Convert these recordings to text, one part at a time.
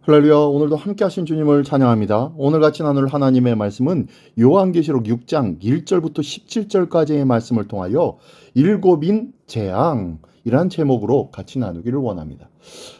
할렐루야. 오늘도 함께 하신 주님을 찬양합니다. 오늘 같이 나눌 하나님의 말씀은 요한계시록 6장 1절부터 17절까지의 말씀을 통하여 일곱인 재앙이란 제목으로 같이 나누기를 원합니다.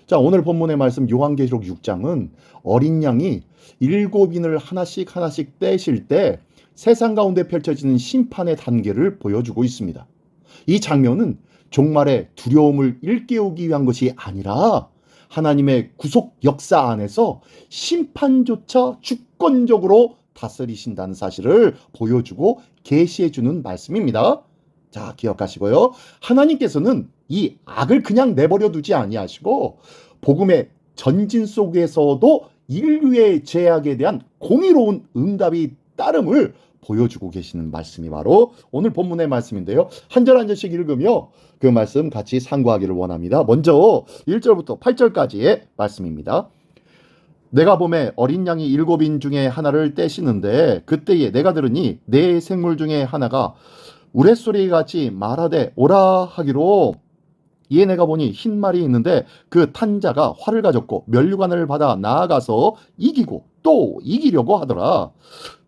자, 오늘 본문의 말씀 요한계시록 6장은 어린 양이 일곱인을 하나씩 하나씩 떼실 때 세상 가운데 펼쳐지는 심판의 단계를 보여주고 있습니다. 이 장면은 종말의 두려움을 일깨우기 위한 것이 아니라 하나님의 구속 역사 안에서 심판조차 주권적으로 다스리신다는 사실을 보여주고 계시해주는 말씀입니다. 자, 기억하시고요. 하나님께서는 이 악을 그냥 내버려 두지 아니하시고 복음의 전진 속에서도 인류의 죄악에 대한 공의로운 응답이 따름을 보여주고 계시는 말씀이 바로 오늘 본문의 말씀인데요. 한 절 한 절씩 읽으며 그 말씀 같이 상고하기를 원합니다. 먼저 1절부터 8절까지의 말씀입니다. 내가 보매 어린 양이 일곱인 중에 하나를 떼시는데 그때에 내가 들으니 네 생물 중에 하나가 우레소리같이 말하되 오라 하기로 이에 내가 보니 흰 말이 있는데 그 탄자가 활을 가졌고 면류관을 받아 나아가서 이기고 또 이기려고 하더라.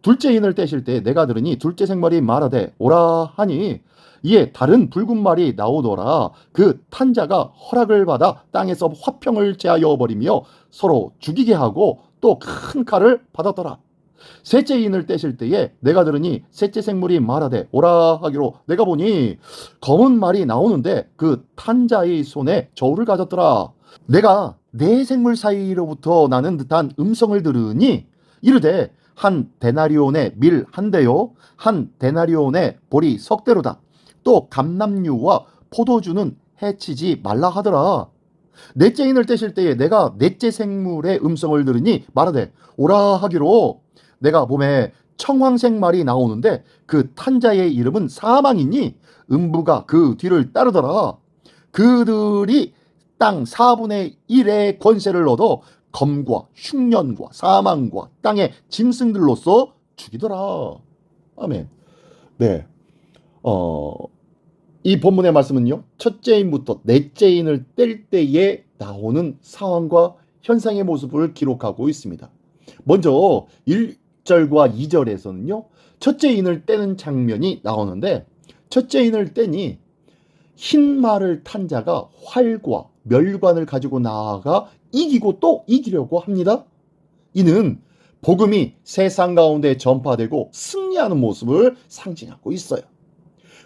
둘째 인을 떼실 때 내가 들으니 둘째 생물이 말하되 오라 하니 이에 다른 붉은 말이 나오더라. 그 탄자가 허락을 받아 땅에서 화평을 제하여 버리며 서로 죽이게 하고 또 큰 칼을 받았더라. 셋째 인을 떼실 때에 내가 들으니 셋째 생물이 말하되 오라 하기로 내가 보니 검은 말이 나오는데 그 탄자의 손에 저울을 가졌더라. 내가 네 생물 사이로부터 나는 듯한 음성을 들으니 이르되 한 데나리온의 밀 한 대요 한 데나리온의 보리 석 대로다. 또 감람류와 포도주는 해치지 말라 하더라. 넷째 인을 떼실 때에 내가 넷째 생물의 음성을 들으니 말하되 오라 하기로 내가 몸에 청황색 말이 나오는데 그 탄자의 이름은 사망이니 음부가 그 뒤를 따르더라. 그들이 땅 4분의 1의 권세를 얻어 검과 흉년과 사망과 땅의 짐승들로서 죽이더라. 아멘. 네. 이 본문의 말씀은요. 첫째 인부터 넷째 인을 뗄 때에 나오는 상황과 현상의 모습을 기록하고 있습니다. 먼저 1절과 2절에서는요. 첫째 인을 떼는 장면이 나오는데 첫째 인을 떼니 흰 말을 탄 자가 활과 멸관을 가지고 나아가 이기고 또 이기려고 합니다. 이는 복음이 세상 가운데 전파되고 승리하는 모습을 상징하고 있어요.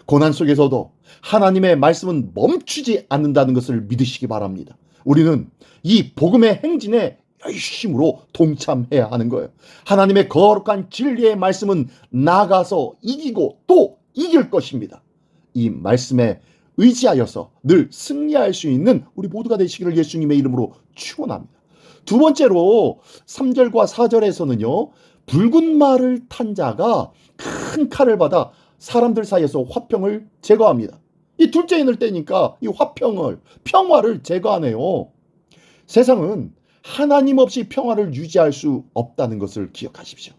고난 속에서도 하나님의 말씀은 멈추지 않는다는 것을 믿으시기 바랍니다. 우리는 이 복음의 행진에 열심으로 동참해야 하는 거예요. 하나님의 거룩한 진리의 말씀은 나가서 이기고 또 이길 것입니다. 이 말씀에 의지하여서 늘 승리할 수 있는 우리 모두가 되시기를 예수님의 이름으로 축원합니다. 두 번째로 3절과 4절에서는요. 붉은 말을 탄 자가 큰 칼을 받아 사람들 사이에서 화평을 제거합니다. 이 둘째 인을 떼니까 이 평화를 제거하네요. 세상은 하나님 없이 평화를 유지할 수 없다는 것을 기억하십시오.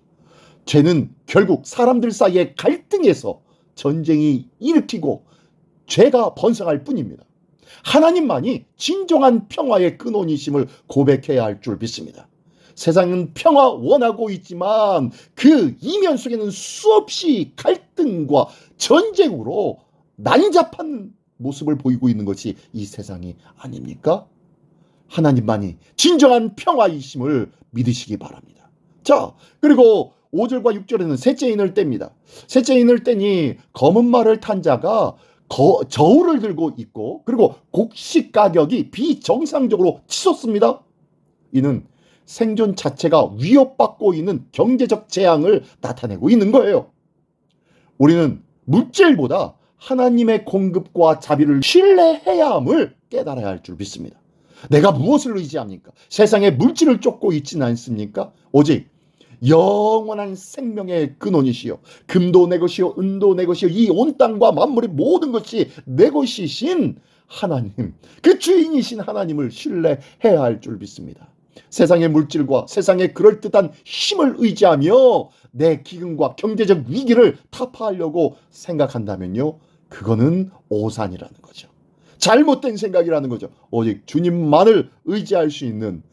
죄는 결국 사람들 사이의 갈등에서 전쟁이 일으키고 죄가 번성할 뿐입니다. 하나님만이 진정한 평화의 근원이심을 고백해야 할 줄 믿습니다. 세상은 평화 원하고 있지만 그 이면 속에는 수없이 갈등과 전쟁으로 난잡한 모습을 보이고 있는 것이 이 세상이 아닙니까? 하나님만이 진정한 평화이심을 믿으시기 바랍니다. 자, 그리고 5절과 6절에는 셋째 인을 뗍니다. 셋째 인을 떼니 검은 말을 탄 자가 저울을 들고 있고 그리고 곡식 가격이 비정상적으로 치솟습니다. 이는 생존 자체가 위협받고 있는 경제적 재앙을 나타내고 있는 거예요. 우리는 물질보다 하나님의 공급과 자비를 신뢰해야 함을 깨달아야 할 줄 믿습니다. 내가 무엇을 의지합니까? 세상에 물질을 쫓고 있지는 않습니까? 오직 영원한 생명의 근원이시여 금도 내 것이요 은도 내 것이요 이 온 땅과 만물의 모든 것이 내 것이신 하나님, 그 주인이신 하나님을 신뢰해야 할 줄 믿습니다. 세상의 물질과 세상의 그럴듯한 힘을 의지하며 내 기근과 경제적 위기를 타파하려고 생각한다면요, 그거는 오산이라는 거죠. 잘못된 생각이라는 거죠. 오직 주님만을 의지할 수 있는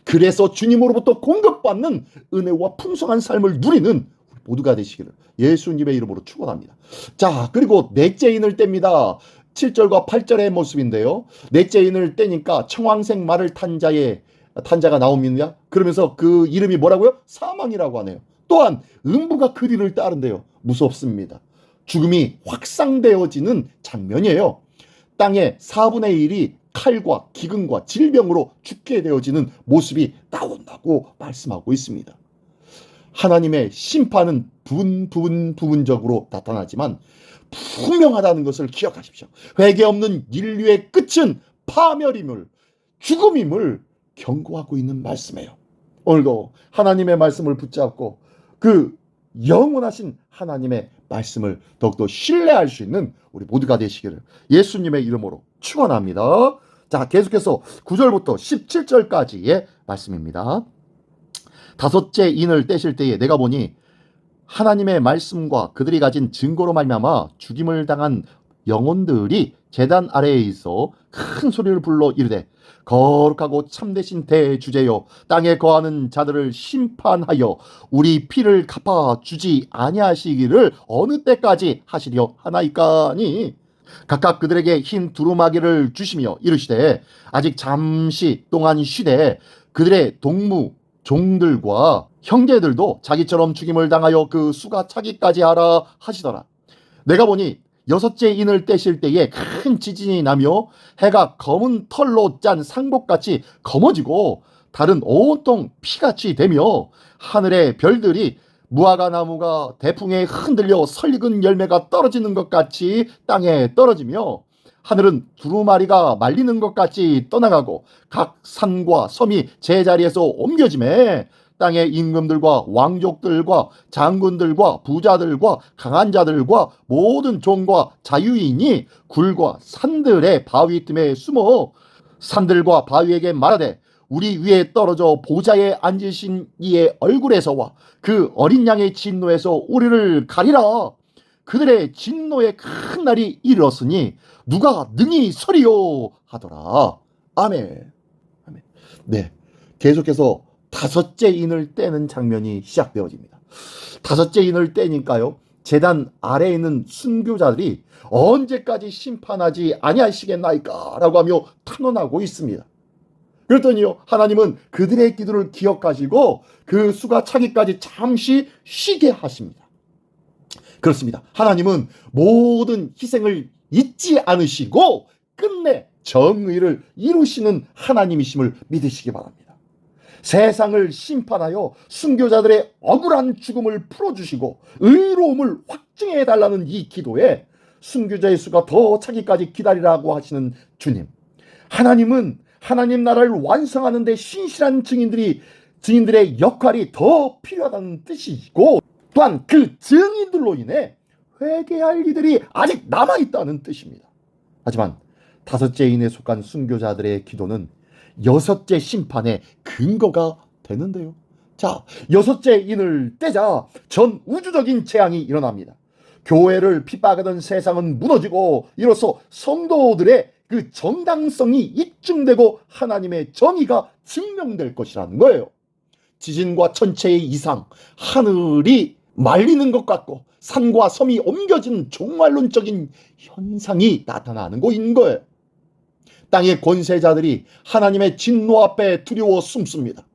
그래서 주님으로부터 공급받는 은혜와 풍성한 삶을 누리는 우리 모두가 되시기를 예수님의 이름으로 축원합니다. 자, 그리고 넷째 인을 뗍니다. 7절과 8절의 모습인데요. 넷째 인을 떼니까 청황색 말을 탄 자가 나옵니다. 그러면서 그 이름이 뭐라고요? 사망이라고 하네요. 또한 음부가 그리를 따른대요. 무섭습니다. 죽음이 확산되어지는 장면이에요. 땅의 4분의 1이 칼과 기근과 질병으로 죽게 되어지는 모습이 나온다고 말씀하고 있습니다. 하나님의 심판은 부분적으로 나타나지만 분명하다는 것을 기억하십시오. 회개 없는 인류의 끝은 파멸임을, 죽음임을 경고하고 있는 말씀이에요. 오늘도 하나님의 말씀을 붙잡고 그 영원하신 하나님의 말씀을 더욱더 신뢰할 수 있는 우리 모두가 되시기를 예수님의 이름으로 축원합니다. 자, 계속해서 9절부터 17절까지의 말씀입니다. 다섯째 인을 떼실 때에 내가 보니 하나님의 말씀과 그들이 가진 증거로 말미암아 죽임을 당한 영혼들이 제단 아래에 있어 큰 소리를 불러 이르되 거룩하고 참되신 대주제여 땅에 거하는 자들을 심판하여 우리 피를 갚아주지 아니하시기를 어느 때까지 하시려 하나이까니 각각 그들에게 흰 두루마기를 주시며 이르시되 아직 잠시 동안 쉬되 그들의 동무 종들과 형제들도 자기처럼 죽임을 당하여 그 수가 차기까지 하라 하시더라. 내가 보니 여섯째 인을 떼실 때에 큰 지진이 나며 해가 검은 털로 짠 상복같이 검어지고 달은 온통 피같이 되며 하늘의 별들이 무화과 나무가 대풍에 흔들려 설익은 열매가 떨어지는 것 같이 땅에 떨어지며 하늘은 두루마리가 말리는 것 같이 떠나가고 각 산과 섬이 제자리에서 옮겨지매 땅의 임금들과 왕족들과 장군들과 부자들과 강한 자들과 모든 종과 자유인이 굴과 산들의 바위 틈에 숨어 산들과 바위에게 말하되 우리 위에 떨어져 보좌에 앉으신 이의 얼굴에서와 그 어린 양의 진노에서 우리를 가리라. 그들의 진노의 큰 날이 이르렀으니 누가 능히 서리요 하더라. 아멘. 아멘. 네, 계속해서 다섯째 인을 떼는 장면이 시작되어집니다. 다섯째 인을 떼니까요, 제단 아래에 있는 순교자들이 언제까지 심판하지 아니하시겠나이까 라고 하며 탄원하고 있습니다. 그랬더니요, 하나님은 그들의 기도를 기억하시고 그 수가 차기까지 잠시 쉬게 하십니다. 그렇습니다. 하나님은 모든 희생을 잊지 않으시고 끝내 정의를 이루시는 하나님이심을 믿으시기 바랍니다. 세상을 심판하여 순교자들의 억울한 죽음을 풀어주시고 의로움을 확증해달라는 이 기도에 순교자의 수가 더 차기까지 기다리라고 하시는 주님. 하나님은 하나님 나라를 완성하는 데 신실한 증인들의 역할이 더 필요하다는 뜻이고 또한 그 증인들로 인해 회개할 이들이 아직 남아있다는 뜻입니다. 하지만 다섯째 인에 속한 순교자들의 기도는 여섯째 심판의 근거가 되는데요. 자, 여섯째 인을 떼자 전 우주적인 재앙이 일어납니다. 교회를 핍박하던 세상은 무너지고 이로써 성도들의 그 정당성이 입증되고 하나님의 정의가 증명될 것이라는 거예요. 지진과 천체의 이상, 하늘이 말리는 것 같고 산과 섬이 옮겨진 종말론적인 현상이 나타나는 것인 거예요. 땅의 권세자들이 하나님의 진노 앞에 두려워 숨습니다.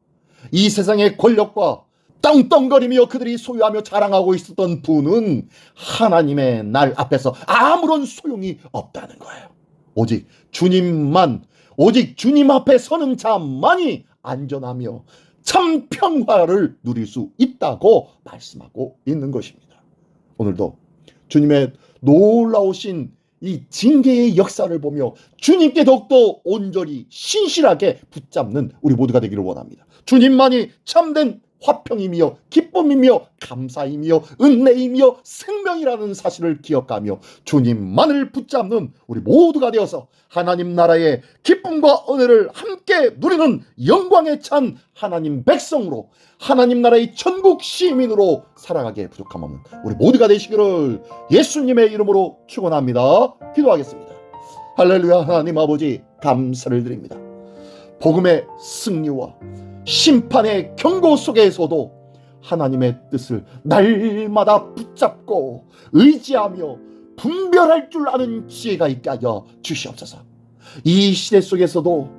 이 세상의 권력과 떵떵거리며 그들이 소유하며 자랑하고 있었던 부는 하나님의 날 앞에서 아무런 소용이 없다는 거예요. 오직 주님만, 오직 주님 앞에 서는 자만이 안전하며 참 평화를 누릴 수 있다고 말씀하고 있는 것입니다. 오늘도 주님의 놀라우신 이 징계의 역사를 보며 주님께 더욱더 온전히 신실하게 붙잡는 우리 모두가 되기를 원합니다. 주님만이 참된 화평이며 기쁨이며 감사이며 은혜이며 생명이라는 사실을 기억하며 주님만을 붙잡는 우리 모두가 되어서 하나님 나라의 기쁨과 은혜를 함께 누리는 영광에 찬 하나님 백성으로 하나님 나라의 천국 시민으로 살아가기에 부족함 없는 우리 모두가 되시기를 예수님의 이름으로 축원합니다. 기도하겠습니다. 할렐루야. 하나님 아버지 감사를 드립니다. 복음의 승리와 심판의 경고 속에서도 하나님의 뜻을 날마다 붙잡고 의지하며 분별할 줄 아는 지혜가 있게 하여 주시옵소서. 이 시대 속에서도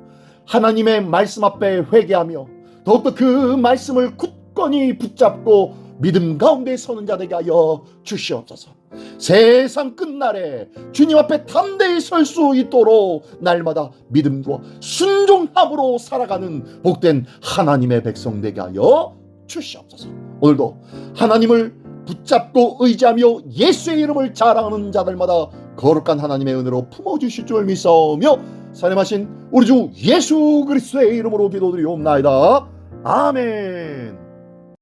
하나님의 말씀 앞에 회개하며 더욱더 그 말씀을 굳건히 붙잡고 믿음 가운데 서는 자 되게 하여 주시옵소서. 세상 끝날에 주님 앞에 담대히 설 수 있도록 날마다 믿음과 순종함으로 살아가는 복된 하나님의 백성 되게 하여 주시옵소서. 오늘도 하나님을 붙잡고 의지하며 예수의 이름을 자랑하는 자들마다 거룩한 하나님의 은혜로 품어주실 줄 믿사오며 사랑하신 우리 주 예수 그리스도의 이름으로 기도드리옵나이다. 아멘.